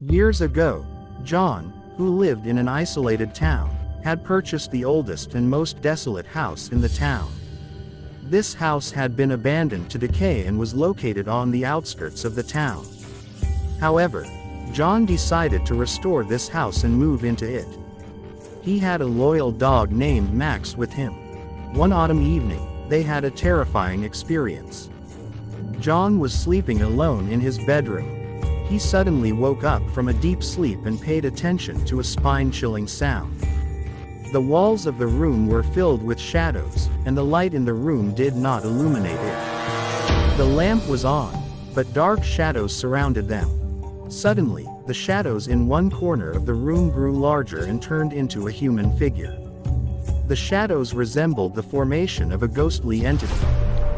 Years ago, John, who lived in an isolated town, had purchased the oldest and most desolate house in the town. This house had been abandoned to decay and was located on the outskirts of the town. However, John decided to restore this house and move into it. He had a loyal dog named Max with him. One autumn evening, they had a terrifying experience. John was sleeping alone in his bedroom. He suddenly woke up from a deep sleep and paid attention to a spine-chilling sound. The walls of the room were filled with shadows, and the light in the room did not illuminate it. The lamp was on, but dark shadows surrounded them. Suddenly, the shadows in one corner of the room grew larger and turned into a human figure. The shadows resembled the formation of a ghostly entity.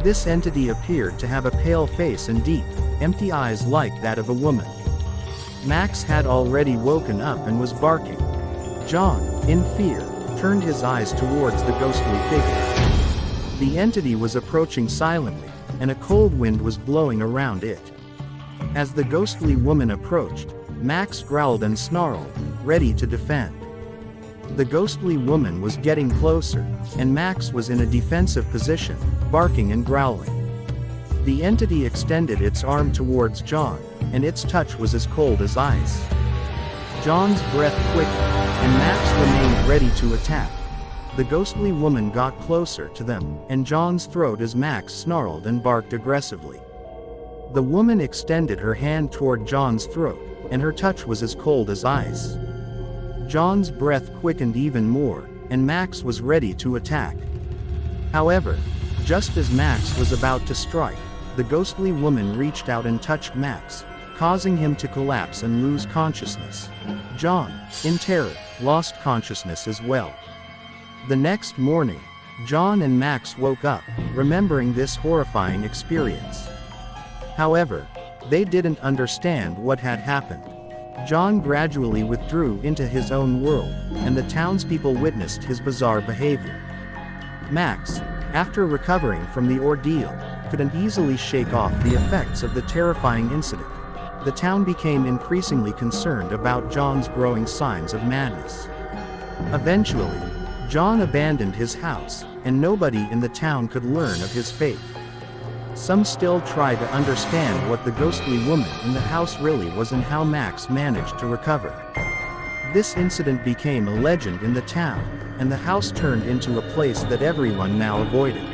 This entity appeared to have a pale face and deep, empty eyes like that of a woman. Max had already woken up and was barking. John, in fear, turned his eyes towards the ghostly figure. The entity was approaching silently, and a cold wind was blowing around it. As the ghostly woman approached, Max growled and snarled, ready to defend. The ghostly woman was getting closer, and Max was in a defensive position, barking and growling. The entity extended its arm towards John, and its touch was as cold as ice. John's breath quickened, and Max remained ready to attack. The ghostly woman got closer to them, and John's throat as Max snarled and barked aggressively. The woman extended her hand toward John's throat, and her touch was as cold as ice. John's breath quickened even more, and Max was ready to attack. However, just as Max was about to strike, the ghostly woman reached out and touched Max, causing him to collapse and lose consciousness. John, in terror, lost consciousness as well. The next morning, John and Max woke up, remembering this horrifying experience. However, they didn't understand what had happened. John gradually withdrew into his own world, and the townspeople witnessed his bizarre behavior. Max, after recovering from the ordeal, couldn't easily shake off the effects of the terrifying incident. The town became increasingly concerned about John's growing signs of madness. Eventually, John abandoned his house, and nobody in the town could learn of his fate. Some still try to understand what the ghostly woman in the house really was and how Max managed to recover. This incident became a legend in the town, and the house turned into a place that everyone now avoided.